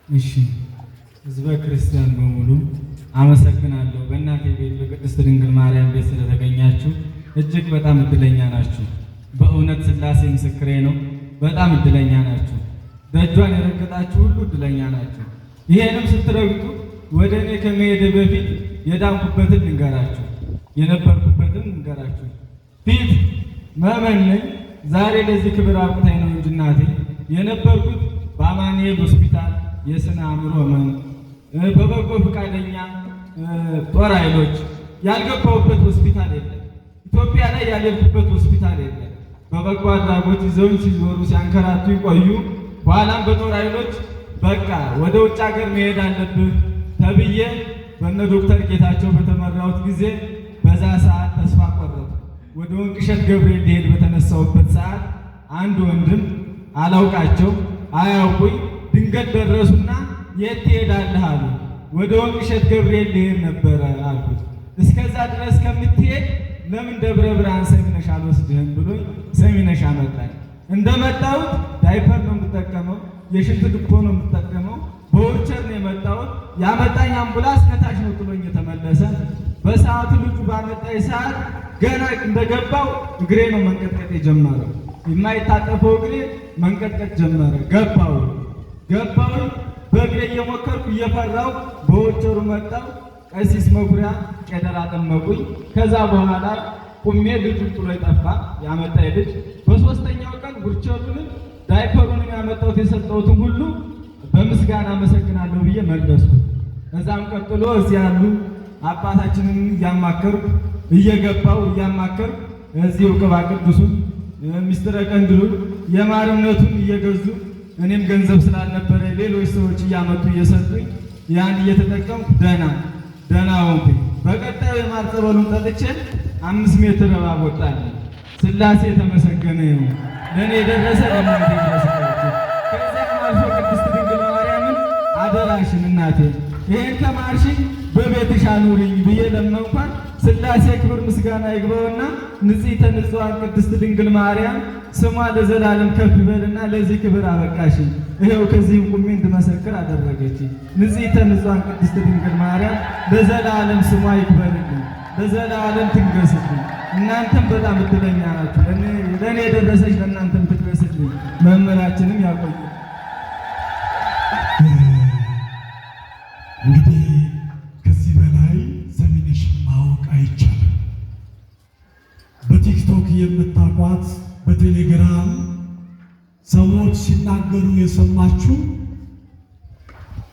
እሺ ህዝበ ክርስቲያን በሙሉ አመሰግናለሁ። በእናቴ ቤት በቅድስት ድንግል ማርያም ቤት ስለተገኛችሁ እጅግ በጣም እድለኛ ናችሁ። በእውነት ሥላሴ ምስክሬ ነው። በጣም እድለኛ ናችሁ። ደጇን የረገጣችሁ ሁሉ እድለኛ ናችሁ። ይሄንም ስትረግጡ ወደ እኔ ከመሄድ በፊት የዳንኩበትን ልንገራችሁ፣ የነበርኩበትን ልንገራችሁ። ፊት መመን ነኝ። ዛሬ ለዚህ ክብር አብቅታኝ ነው እንጂ እናቴ የነበርኩት በአማኑኤል ሆስፒታል የስነ አእምሮ ህመም በበጎ ፈቃደኛ ጦር ኃይሎች ያልገባሁበት ሆስፒታል የለም። ኢትዮጵያ ላይ ያልሄድኩበት ሆስፒታል የለም። በበጎ አድራጎት ይዘውኝ ሲዞሩ ሲያንከራቱ ይቆዩ። በኋላም በጦር ኃይሎች በቃ ወደ ውጭ ሀገር መሄድ አለብህ ተብዬ በነ ዶክተር ጌታቸው በተመራሁት ጊዜ በዛ ሰዓት ተስፋ ቆረጥኩ። ወደ ወንቅሸት ገብርኤል ሊሄድ በተነሳሁበት ሰዓት አንድ ወንድም አላውቃቸው አያውቁኝ ድንገት ደረሱና የት ትሄዳለህ አሉ። ወደ ወንቅሸት ገብርኤል ልሄድ ነበረ አልኩት። እስከዛ ድረስ ከምትሄድ ለምን ደብረ ብርሃን ሰሚነሽ አልወስድህም ብሎኝ ሰሚነሽ አመጣኝ። እንደመጣሁት ዳይፐር ነው የምጠቀመው፣ የሽንት ድኮ ነው የምጠቀመው። በውርቸር ነው የመጣሁት። ያመጣኝ አምቡላንስ ከታች ነው ጥሎኝ የተመለሰ። በሰዓቱ ልጁ ባመጣኝ ሰዓት ገና እንደገባው እግሬ ነው መንቀጥቀጥ የጀመረው። የማይታጠፈው እግሬ መንቀጥቀጥ ጀመረ። ገባው በእግሬ እየሞከርኩ እየፈራው በውርቸሩ መጣው። ቀሲስ መኩሪያ ቄደር አጠመቁኝ። ከዛ በኋላ ቁሜ ልጁ ጥሎ ይጠፋ ያመጣኝ ልጅ። በሶስተኛው ቀን ውርቸሩንም ዳይፐሩንም ያመጣሁት የሰጠሁትን ሁሉ በምስጋና አመሰግናለሁ ብዬ መለስኩ። ከዛም ቀጥሎ እዚህ ያሉ አባታችንን እያማከርኩ እየገባው እያማከርኩ እዚሁ ቅባ ቅዱሱን ሚስጥረ ቀንድሉን የማርነቱን እየገዙ እኔም ገንዘብ ስላልነበረ ሌሎች ሰዎች እያመጡ እየሰጡኝ ያን እየተጠቀምኩ ደህና ሆንኩኝ። በቀጣዩ የማር ጸበሉን ጠጥቼ 5 ሜትር እባብ ወጣልኝ። ሥላሴ የተመሰገነ ይሁን። ለእኔ የደረሰ ለእናንተ ይድረስላችሁ። ከዚያም አልፎ ቅድስት ድንግል ማርያምን አደራሽን እናቴ ይህን ከማርሽኝ በቤትሽ አኑሪኝ ብዬ ለመንኳን ሥላሴ ክብር ምስጋና ይግባውና ንጽሕተ ንጹሐን ቅድስት ድንግል ማርያም ስሟ ለዘላለም ከፍ ይበልና ለዚህ ክብር አበቃሽኝ። ይኸው ከዚህም ቁሜ እንድመሰክር አደረገች። ንጽሕተ ንጹሐን ቅድስት ድንግል ማርያም ለዘላለም ስሟ ይክበርልኝ፣ ለዘላለም ትንገስልኝ። እናንተም በጣም እድለኛ ናችሁ። ለእኔ የደረሰች ለእናንተም ትድረስልኝ። መምህራችንም ያቆዩ። እንግዲህ ከዚህ በላይ ሰሚነሽን ማወቅ አይቻልም። በቲክቶክ የምታውቋት በቴሌግራም ሰዎች ሲናገሩ የሰማችሁ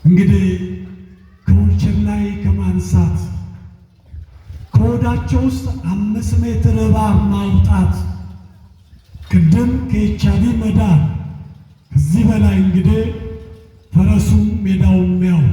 እንግዲህ ከወንቸር ላይ ከማንሳት ከሆዳቸው ውስጥ 5 ሜትር እባብ ማውጣት ቅድም ከኤችአይቪ መዳን ከዚህ በላይ እንግዲህ ፈረሱም ሜዳውም ያው